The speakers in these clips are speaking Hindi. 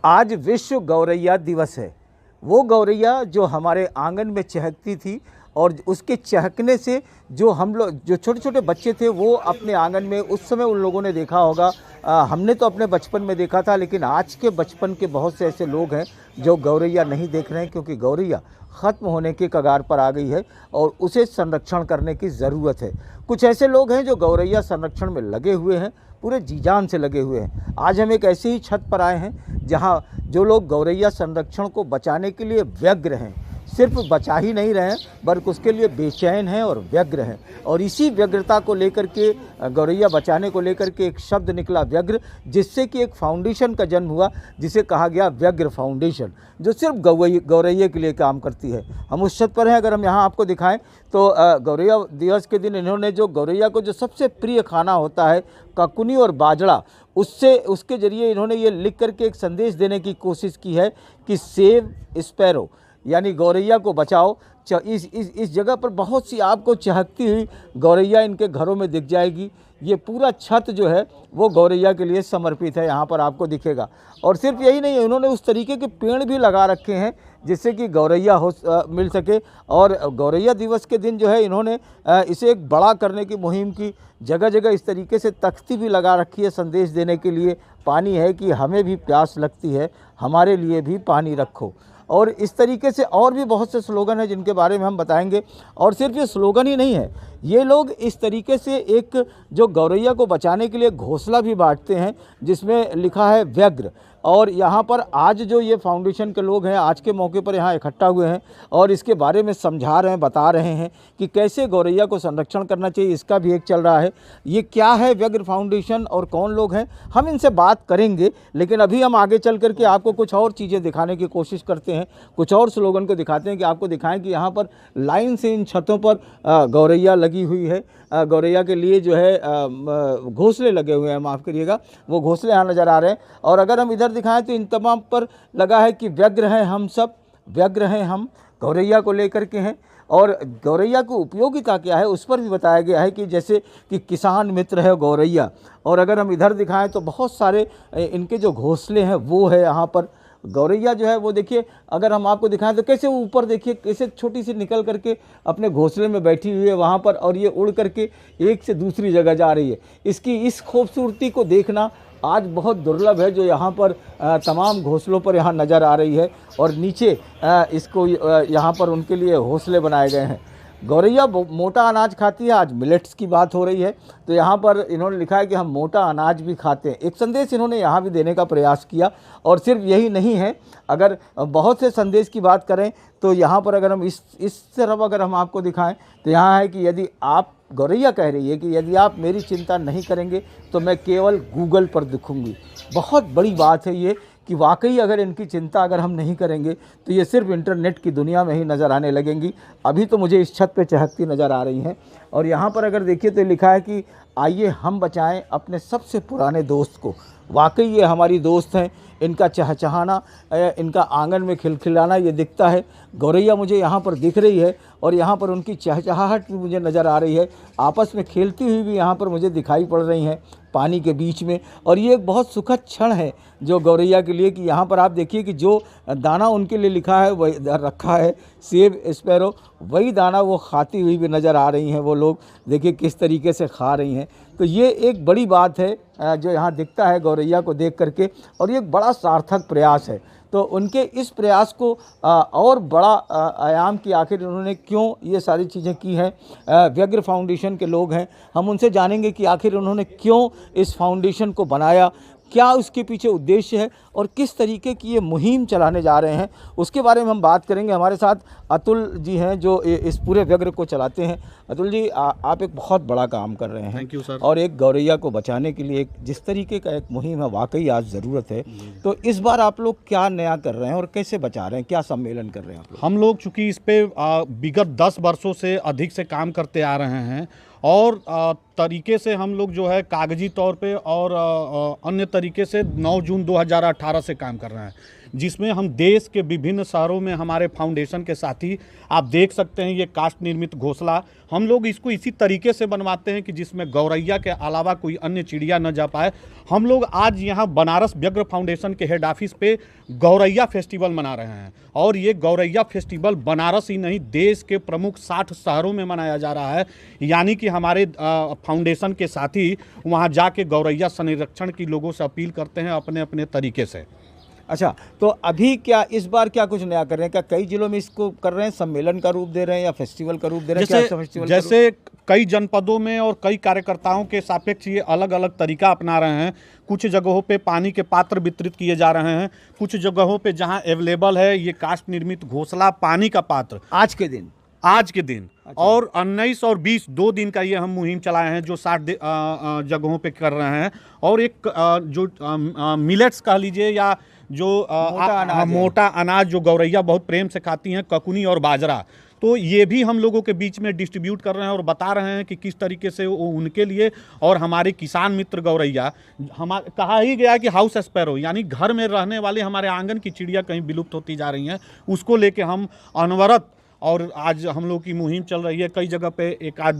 आज विश्व गौरैया दिवस है। वो गौरैया जो हमारे आंगन में चहकती थी और उसके चहकने से जो हम लोग जो छोटे छोटे बच्चे थे वो अपने आंगन में उस समय उन लोगों ने देखा होगा। हमने तो अपने बचपन में देखा था, लेकिन आज के बचपन के बहुत से ऐसे लोग हैं जो गौरैया नहीं देख रहे हैं, क्योंकि गौरैया ख़त्म होने के कगार पर आ गई है और उसे संरक्षण करने की ज़रूरत है। कुछ ऐसे लोग हैं जो गौरैया संरक्षण में लगे हुए हैं, पूरे जी जान से लगे हुए हैं। आज हम एक ऐसी ही छत पर आए हैं जहां जो लोग गौरैया संरक्षण को बचाने के लिए व्यग्र हैं। सिर्फ बचा ही नहीं रहे हैं बल्कि उसके लिए बेचैन हैं और व्यग्र हैं। और इसी व्यग्रता को लेकर के, गौरैया बचाने को लेकर के एक शब्द निकला व्यग्र, जिससे कि एक फाउंडेशन का जन्म हुआ जिसे कहा गया व्यग्र फाउंडेशन, जो सिर्फ गौरैया के लिए काम करती है। हम उस छत पर हैं। अगर हम यहाँ आपको दिखाएं तो गौरैया दिवस के दिन इन्होंने जो गौरैया को जो सबसे प्रिय खाना होता है ककुनी और बाजरा, उसके ज़रिए इन्होंने ये लिख करके एक संदेश देने की कोशिश की है कि सेव स्पैरो, यानी गौरैया को बचाओ। इस जगह पर बहुत सी आपको चहकती हुई गौरैया इनके घरों में दिख जाएगी। ये पूरा छत जो है वो गौरैया के लिए समर्पित है, यहाँ पर आपको दिखेगा। और सिर्फ यही नहीं, उन्होंने उस तरीके के पेड़ भी लगा रखे हैं जिससे कि गौरैया मिल सके। और गौरैया दिवस के दिन जो है इन्होंने इसे एक बड़ा करने की मुहिम की। जगह जगह इस तरीके से तख्ती भी लगा रखी है संदेश देने के लिए, पानी है कि हमें भी प्यास लगती है, हमारे लिए भी पानी रखो। और इस तरीके से और भी बहुत से स्लोगन हैं जिनके बारे में हम बताएंगे। और सिर्फ ये स्लोगन ही नहीं है, ये लोग इस तरीके से एक जो गौरैया को बचाने के लिए घोंसला भी बांटते हैं जिसमें लिखा है व्यग्र। और यहाँ पर आज जो ये फाउंडेशन के लोग हैं आज के मौके पर यहाँ इकट्ठा हुए हैं और इसके बारे में समझा रहे हैं, बता रहे हैं कि कैसे गौरैया को संरक्षण करना चाहिए। इसका भी एक चल रहा है। ये क्या है व्यग्र फाउंडेशन और कौन लोग हैं, हम इनसे बात करेंगे। लेकिन अभी हम आगे चल करके आपको कुछ और चीज़ें दिखाने की कोशिश करते हैं, कुछ और स्लोगन को दिखाते हैं कि आपको दिखाएं कि यहाँ पर लाइन से इन छतों पर गौरैया लगी हुई है। गौरैया के लिए जो है घोंसले लगे हुए हैं, माफ़ करिएगा, वो घोंसले यहाँ नज़र आ रहे हैं। और अगर हम इधर दिखाएं तो इन तमाम पर लगा है कि व्यग्र हैं हम सब, व्यग्र हैं हम, गौरैया को लेकर के हैं। और गौरैया की उपयोगिता क्या है उस पर भी बताया गया है कि जैसे कि किसान मित्र है गौरैया। और अगर हम इधर दिखाएं तो बहुत सारे इनके जो घोंसले हैं वो है यहाँ पर। गौरैया जो है वो देखिए, अगर हम आपको दिखाएं तो कैसे ऊपर देखिए, कैसे छोटी सी निकल करके अपने घोंसले में बैठी हुई है वहाँ पर, और ये उड़ करके एक से दूसरी जगह जा रही है। इसकी इस खूबसूरती को देखना आज बहुत दुर्लभ है, जो यहाँ पर तमाम घोंसलों पर यहाँ नज़र आ रही है। और नीचे इसको यहाँ पर उनके लिए घोंसले बनाए गए हैं। गौरैया मोटा अनाज खाती है, आज मिलेट्स की बात हो रही है, तो यहाँ पर इन्होंने लिखा है कि हम मोटा अनाज भी खाते हैं। एक संदेश इन्होंने यहाँ भी देने का प्रयास किया। और सिर्फ यही नहीं है, अगर बहुत से संदेश की बात करें तो यहाँ पर अगर हम इस तरफ अगर हम आपको दिखाएं तो यहाँ है कि यदि आप, गौरैया कह रही है कि यदि आप मेरी चिंता नहीं करेंगे तो मैं केवल गूगल पर दिखूंगी। बहुत बड़ी बात है ये कि वाकई अगर इनकी चिंता अगर हम नहीं करेंगे तो ये सिर्फ इंटरनेट की दुनिया में ही नज़र आने लगेंगी। अभी तो मुझे इस छत पे चहकती नज़र आ रही हैं। और यहाँ पर अगर देखिए तो लिखा है कि आइए हम बचाएं अपने सबसे पुराने दोस्त को। वाकई ये हमारी दोस्त हैं, इनका चहचहाना, इनका आंगन में खिलखिलाना ये दिखता है। गौरैया मुझे यहाँ पर दिख रही है और यहाँ पर उनकी चहचहाहट भी मुझे नज़र आ रही है। आपस में खेलती हुई भी यहाँ पर मुझे दिखाई पड़ रही हैं पानी के बीच में। और ये एक बहुत सुखद क्षण है जो गौरैया के लिए, कि यहाँ पर आप देखिए कि जो दाना उनके लिए लिखा है वही रखा है, सेव स्पैरो, वही दाना वो खाती हुई भी नज़र आ रही हैं। वो लोग देखिए किस तरीके से खा रही हैं। तो ये एक बड़ी बात है जो यहाँ दिखता है गौरैया को देख करके, और ये एक बड़ा सार्थक प्रयास है। तो उनके इस प्रयास को और बड़ा आयाम कि आखिर उन्होंने क्यों ये सारी चीज़ें की हैं। व्यग्र फाउंडेशन के लोग हैं, हम उनसे जानेंगे कि आखिर उन्होंने क्यों इस फाउंडेशन को बनाया, क्या उसके पीछे उद्देश्य है और किस तरीके की ये मुहिम चलाने जा रहे हैं, उसके बारे में हम बात करेंगे। हमारे साथ अतुल जी हैं जो इस पूरे व्यग्र को चलाते हैं। अतुल जी, आप एक बहुत बड़ा काम कर रहे हैं। Thank you sir. और एक गौरैया को बचाने के लिए एक जिस तरीके का एक मुहिम है, वाकई आज ज़रूरत है। तो इस बार आप लोग क्या नया कर रहे हैं और कैसे बचा रहे हैं, क्या सम्मेलन कर रहे हैं आप लोग? हम लोग चूँकि इस पे विगत 10 वर्षों से अधिक से काम करते आ रहे हैं और तरीके से हम लोग जो है कागजी तौर पे और अन्य तरीके से 9 जून 2018 से काम कर रहे हैं। जिसमें हम देश के विभिन्न शहरों में हमारे फाउंडेशन के साथी, आप देख सकते हैं ये काष्ठ निर्मित घोंसला, हम लोग इसको इसी तरीके से बनवाते हैं कि जिसमें गौरैया के अलावा कोई अन्य चिड़िया न जा पाए। हम लोग आज यहाँ बनारस व्यग्र फाउंडेशन के हेड ऑफिस पे गौरैया फेस्टिवल मना रहे हैं, और ये गौरैया फेस्टिवल बनारस ही नहीं देश के प्रमुख 60 शहरों में मनाया जा रहा है। यानी कि हमारे फाउंडेशन के साथी वहाँ जाके गौरैया संरक्षण की लोगों से अपील करते हैं अपने अपने तरीके से। अच्छा, तो अभी क्या इस बार क्या कुछ नया कर रहे हैं? क्या कई जिलों में इसको कर रहे हैं, सम्मेलन का रूप दे रहे हैं या फेस्टिवल का रूप दे रहे हैं? क्या फेस्टिवल जैसे कई जनपदों में और कई कार्यकर्ताओं के सापेक्ष ये अलग अलग तरीका अपना रहे हैं। कुछ जगहों पे पानी के पात्र वितरित किए जा रहे हैं, कुछ जगहों पे जहां अवेलेबल है ये काष्ठ निर्मित घोंसला पानी का पात्र आज के दिन अच्छा। और 19 और 20 2 दिन का ये हम मुहिम चलाए हैं जो 60 जगहों पे कर रहे हैं। और एक जो मिलेट्स कह लीजिए या जो मोटा अनाज जो गौरैया बहुत प्रेम से खाती हैं, ककुनी और बाजरा, तो ये भी हम लोगों के बीच में डिस्ट्रीब्यूट कर रहे हैं और बता रहे हैं कि किस तरीके से वो उनके लिए और हमारे किसान मित्र गौरैया, कहा ही गया कि हाउस स्पैरो यानी घर में रहने वाले हमारे आंगन की चिड़िया कहीं विलुप्त होती जा रही हैं, उसको लेके हम अनवरत, और आज हम लोग की मुहिम चल रही है। कई जगह पे एक आध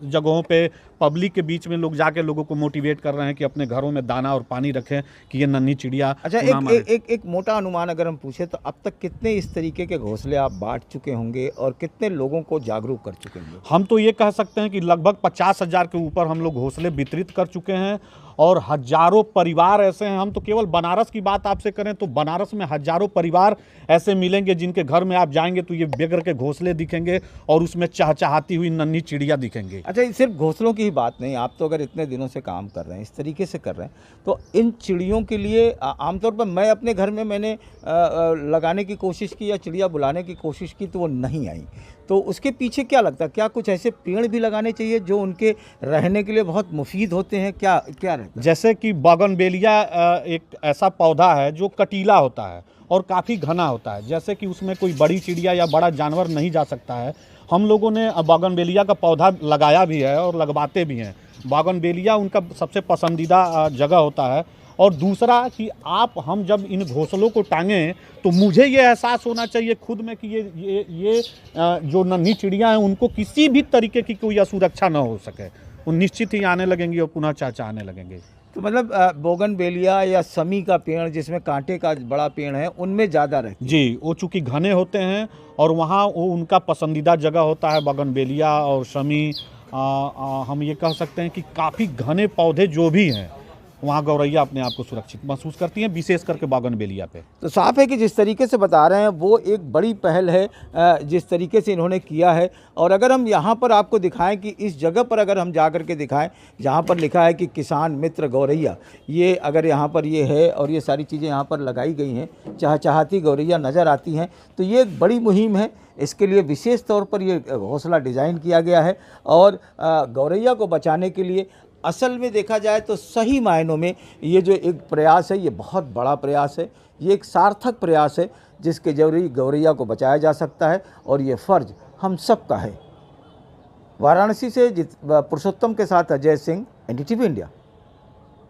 जगहों पे पब्लिक के बीच में लोग जाके लोगों को मोटिवेट कर रहे हैं कि अपने घरों में दाना और पानी रखें कि ये नन्ही चिड़िया। अच्छा, एक मोटा अनुमान अगर हम पूछे तो अब तक कितने इस तरीके के घोंसले आप बांट चुके होंगे और कितने लोगों को जागरूक कर चुके होंगे? हम तो ये कह सकते हैं कि लगभग 50,000 के ऊपर हम लोग घोंसले वितरित कर चुके हैं और हजारों परिवार ऐसे हैं। हम तो केवल बनारस की बात आपसे करें तो बनारस में हजारों परिवार ऐसे मिलेंगे जिनके घर में आप जाएंगे तो ये बेगर के घोंसले दिखेंगे और उसमें चहचहाती हुई नन्ही चिड़िया दिखेंगे। अच्छा, ये सिर्फ घोंसलों की ही बात नहीं, आप तो अगर इतने दिनों से काम कर रहे हैं, इस तरीके से कर रहे हैं, तो इन चिड़ियों के लिए आमतौर पर मैं अपने घर में मैंने लगाने की कोशिश की या चिड़िया बुलाने की कोशिश की तो वो नहीं आई, तो उसके पीछे क्या लगता है? क्या कुछ ऐसे पेड़ भी लगाने चाहिए जो उनके रहने के लिए बहुत मुफीद होते हैं? क्या क्या रहता है? जैसे कि बोगनवेलिया एक ऐसा पौधा है जो कटीला होता है और काफ़ी घना होता है, जैसे कि उसमें कोई बड़ी चिड़िया या बड़ा जानवर नहीं जा सकता है। हम लोगों ने बोगनवेलिया का पौधा लगाया भी है और लगवाते भी हैं। बोगनवेलिया उनका सबसे पसंदीदा जगह होता है। और दूसरा कि हम जब इन घोंसलों को टांगें तो मुझे ये एहसास होना चाहिए खुद में कि ये जो नन्ही चिड़िया हैं उनको किसी भी तरीके की कोई असुरक्षा न हो सके, वो निश्चित ही आने लगेंगी और पुनः चहचहाने लगेंगे। तो मतलब बोगनवेलिया या समी का पेड़ जिसमें कांटे का बड़ा पेड़ है उनमें ज़्यादा रहती है? जी, वो चूँकि घने होते हैं और वहाँ वो उनका पसंदीदा जगह होता है बोगनवेलिया और शमी। हम ये कह सकते हैं कि काफ़ी घने पौधे जो भी हैं वहाँ गौरैया अपने आप को सुरक्षित महसूस करती हैं, विशेष करके बोगनवेलिया पे। तो साफ है कि जिस तरीके से बता रहे हैं वो एक बड़ी पहल है जिस तरीके से इन्होंने किया है। और अगर हम यहाँ पर आपको दिखाएं कि इस जगह पर अगर हम जा कर के दिखाएं जहाँ पर लिखा है कि किसान मित्र गौरैया, ये अगर यहाँ पर ये है और ये सारी चीज़ें यहाँ पर लगाई गई हैं, चहचहाती गौरैया नज़र आती हैं, तो ये एक बड़ी मुहिम है। इसके लिए विशेष तौर पर ये घोंसला डिज़ाइन किया गया है और गौरैया को बचाने के लिए असल में देखा जाए तो सही मायनों में ये जो एक प्रयास है ये बहुत बड़ा प्रयास है, ये एक सार्थक प्रयास है जिसके जरिए गौरैया को बचाया जा सकता है और ये फ़र्ज हम सब का है। वाराणसी से पुरुषोत्तम के साथ अजय सिंह, NDTV इंडिया।